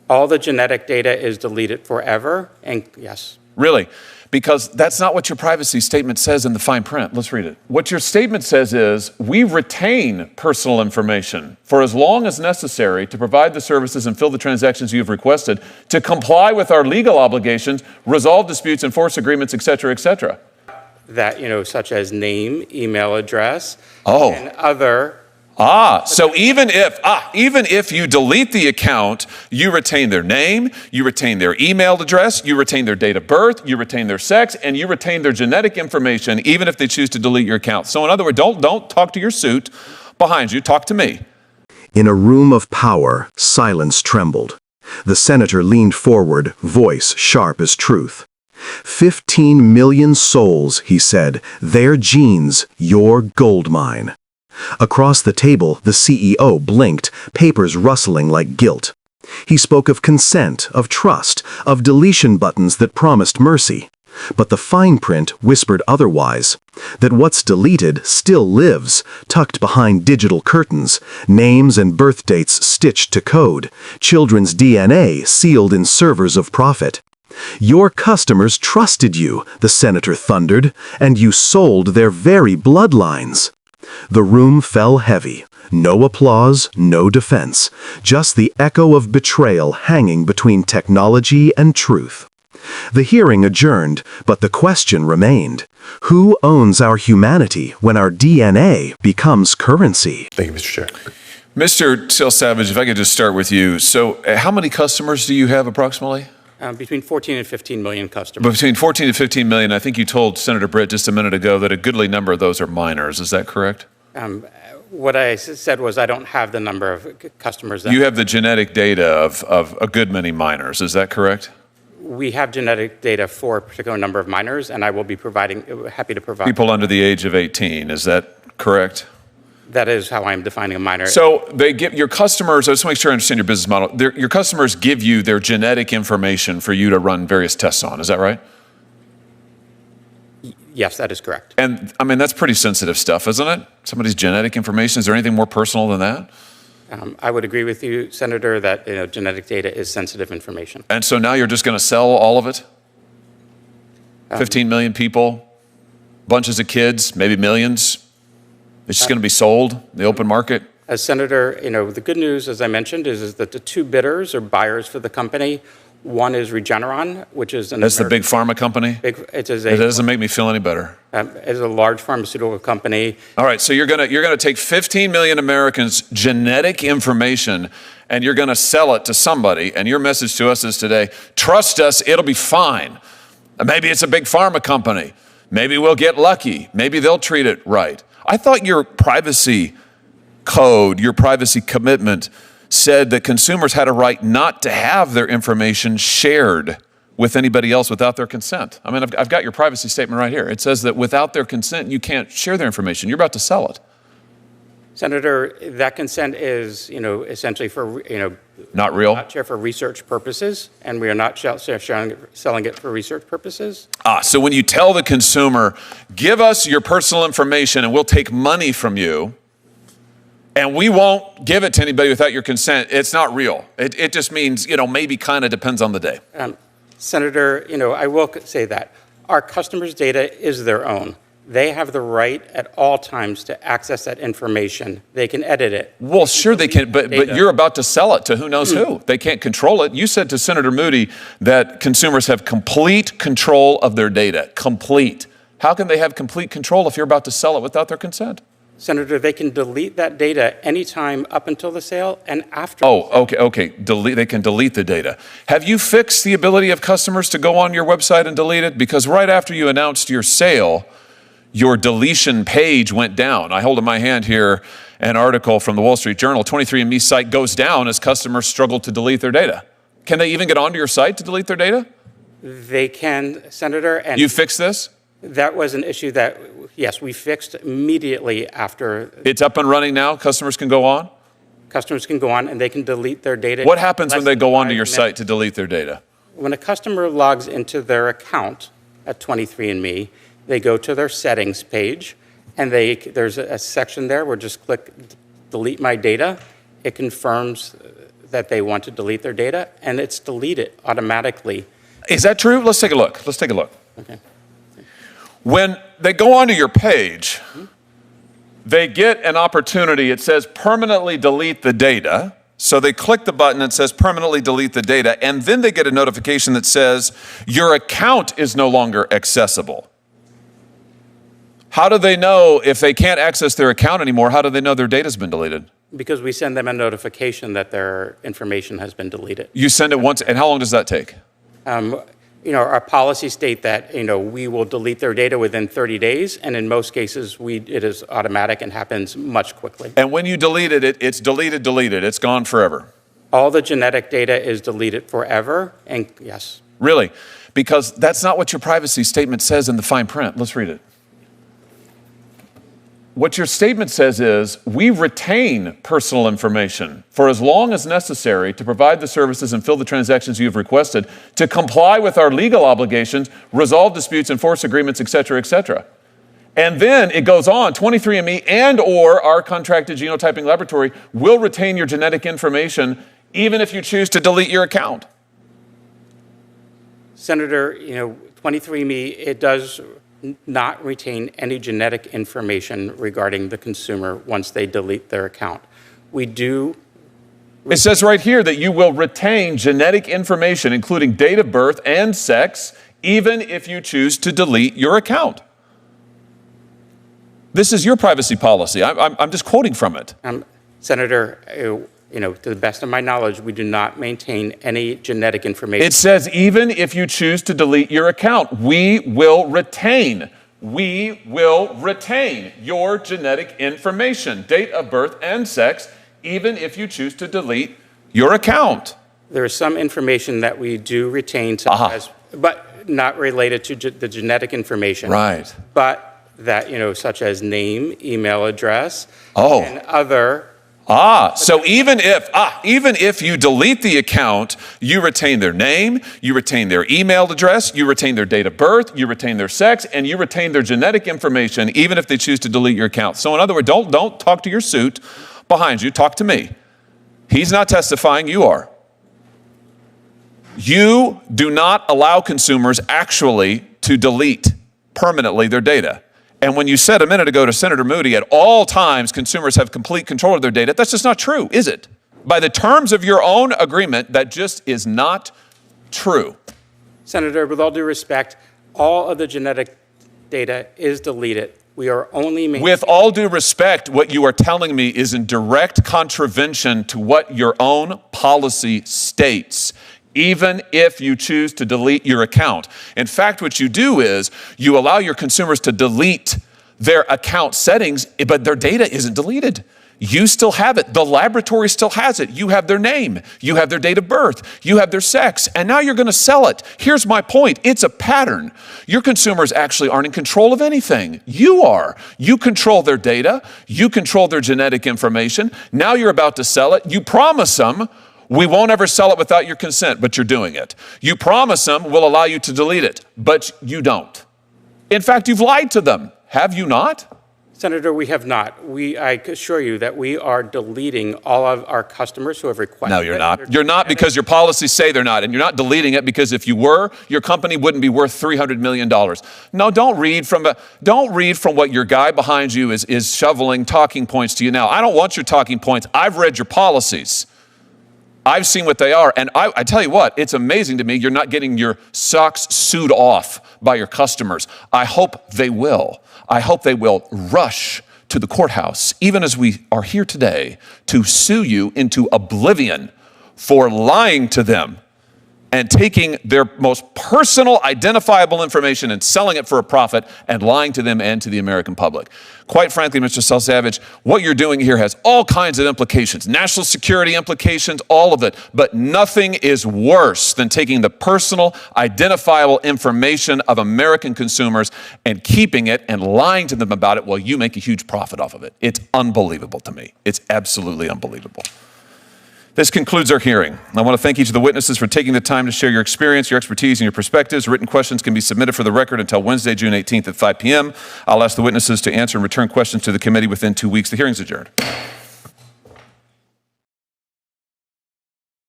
All the genetic data is deleted forever, and yes. Really? Because that's not what your privacy statement says in the fine print. Let's read it. What your statement says is, we retain personal information for as long as necessary to provide the services and fill the transactions you have requested, to comply with our legal obligations, resolve disputes, enforce agreements, et cetera, et cetera. That, such as name, email address, Oh. and other. So even if you delete the account, you retain their name, you retain their email address, you retain their date of birth, you retain their sex, and you retain their genetic information, even if they choose to delete your account. So in other words, don't talk to your suit behind you, talk to me. In a room of power, silence trembled. The senator leaned forward, voice sharp as truth. 15 million souls, he said, their genes, your gold mine. Across the table, the CEO blinked, papers rustling like gilt. He spoke of consent, of trust, of deletion buttons that promised mercy. But the fine print whispered otherwise, that what's deleted still lives, tucked behind digital curtains, names and birth dates stitched to code, children's DNA sealed in servers of profit. Your customers trusted you, the senator thundered, and you sold their very bloodlines. The room fell heavy. No applause, no defense. Just the echo of betrayal hanging between technology and truth. The hearing adjourned, but the question remained. Who owns our humanity when our DNA becomes currency? Thank you, Mr. Chair. Mr. Till Savage, if I could just start with you. So how many customers do you have approximately? Between 14 and 15 million customers. Between 14 and 15 million. I think you told Senator Britt just a minute ago that a goodly number of those are minors. Is that correct? What I said was I don't have the number of customers. You have the genetic data of a good many minors. Is that correct? We have genetic data for a particular number of minors, and I will be happy to provide. People under the age of 18. Is that correct? That is how I'm defining a minor. So they give your customers, I just want to make sure I understand your business model. Your customers give you their genetic information for you to run various tests on. Is that right? Yes, that is correct. And I mean, that's pretty sensitive stuff, isn't it? Somebody's genetic information. Is there anything more personal than that? I would agree with you, Senator, that genetic data is sensitive information. And so now you're just going to sell all of it? 15 million people, bunches of kids, maybe millions. It's just going to be sold in the open market? As Senator, the good news, as I mentioned, is that the two bidders or buyers for the company, one is Regeneron, which is That's the big pharma company? It doesn't make me feel any better. It's a large pharmaceutical company. All right, so you're gonna take 15 million Americans' genetic information and you're gonna sell it to somebody, and your message to us is today, trust us, it'll be fine. Maybe it's a big pharma company. Maybe we'll get lucky. Maybe they'll treat it right. I thought your privacy code, your privacy commitment said that consumers had a right not to have their information shared with anybody else without their consent. I mean, I've got your privacy statement right here. It says that without their consent, you can't share their information. You're about to sell it. Senator, that consent is, essentially for, not real? Not share for research purposes, and we are not selling it for research purposes. So when you tell the consumer, give us your personal information and we'll take money from you, and we won't give it to anybody without your consent, it's not real. It just means, maybe kind of depends on the day. Senator, I will say that our customers' data is their own. They have the right at all times to access that information. They can edit it. Well, sure they can, but you're about to sell it to who knows who. They can't control it. You said to Senator Moody that consumers have complete control of their data. Complete. How can they have complete control if you're about to sell it without their consent? Senator, they can delete that data anytime up until the sale and after. Oh, okay. They can delete the data. Have you fixed the ability of customers to go on your website and delete it? Because right after you announced your sale, your deletion page went down. I hold in my hand here an article from the Wall Street Journal. 23andMe site goes down as customers struggle to delete their data. Can they even get onto your site to delete their data? They can, Senator. And you fixed this? That was an issue that, yes, we fixed immediately after. It's up and running now? Customers can go on? Customers can go on and they can delete their data. What happens when they go onto your site to delete their data? When a customer logs into their account at 23andMe, they go to their settings page, and there's a section there where just click delete my data. It confirms that they want to delete their data, and it's deleted automatically. Is that true? Let's take a look. Let's take a look. Okay. When they go onto your page, they get an opportunity. It says permanently delete the data. So they click the button that says permanently delete the data, and then they get a notification that says your account is no longer accessible. How do they know if they can't access their account anymore? How do they know their data's been deleted? Because we send them a notification that their information has been deleted. You send it once, and how long does that take? Our policies state that, we will delete their data within 30 days, and in most cases, it is automatic and happens much quickly. And when you deleted it, it's deleted. It's gone forever. All the genetic data is deleted forever, and yes. Really? Because that's not what your privacy statement says in the fine print. Let's read it. What your statement says is, we retain personal information for as long as necessary to provide the services and fill the transactions you have requested, to comply with our legal obligations, resolve disputes, enforce agreements, et cetera, et cetera. And then it goes on, 23andMe and or our contracted genotyping laboratory will retain your genetic information even if you choose to delete your account. Senator, 23andMe, it does not retain any genetic information regarding the consumer once they delete their account. We do. It says right here that you will retain genetic information, including date of birth and sex, even if you choose to delete your account. This is your privacy policy. I'm just quoting from it. Senator, to the best of my knowledge, we do not maintain any genetic information. It says even if you choose to delete your account, we will retain your genetic information, date of birth and sex, even if you choose to delete your account. There is some information that we do retain, but not related to the genetic information. Right. But that, such as name, email address, Oh. and other. So even if you delete the account, you retain their name, you retain their email address, you retain their date of birth, you retain their sex, and you retain their genetic information, even if they choose to delete your account. So in other words, don't talk to your suit behind you, talk to me. He's not testifying, you are. You do not allow consumers actually to delete permanently their data. And when you said a minute ago to Senator Moody, at all times consumers have complete control of their data, that's just not true, is it? By the terms of your own agreement, that just is not true. Senator, with all due respect, all of the genetic data is deleted. We are only With all due respect, what you are telling me is in direct contravention to what your own policy states, even if you choose to delete your account. In fact, what you do is you allow your consumers to delete their account settings, but their data isn't deleted. You still have it. The laboratory still has it. You have their name. You have their date of birth. You have their sex. And now you're going to sell it. Here's my point. It's a pattern. Your consumers actually aren't in control of anything. You are. You control their data. You control their genetic information. Now you're about to sell it. You promise them, we won't ever sell it without your consent, but you're doing it. You promise them we'll allow you to delete it, but you don't. In fact, you've lied to them. Have you not? Senator, we have not. I assure you that we are deleting all of our customers who have requested. No, you're not. You're not, because your policies say they're not. And you're not deleting it because if you were, your company wouldn't be worth $300 million. No, don't read from what your guy behind you is shoveling talking points to you now. I don't want your talking points. I've read your policies. I've seen what they are, and I tell you what, it's amazing to me you're not getting your socks sewed off by your customers. I hope they will. I hope they will rush to the courthouse, even as we are here today, to sue you into oblivion for lying to them and taking their most personal, identifiable information and selling it for a profit and lying to them and to the American public. Quite frankly, Mr. Selsavage, what you're doing here has all kinds of implications, national security implications, all of it, but nothing is worse than taking the personal, identifiable information of American consumers and keeping it and lying to them about it while you make a huge profit off of it. It's unbelievable to me. It's absolutely unbelievable. This concludes our hearing. I want to thank each of the witnesses for taking the time to share your experience, your expertise, and your perspectives. Written questions can be submitted for the record until Wednesday, June 18th at 5 p.m. I'll ask the witnesses to answer and return questions to the committee within 2 weeks. The hearing's adjourned.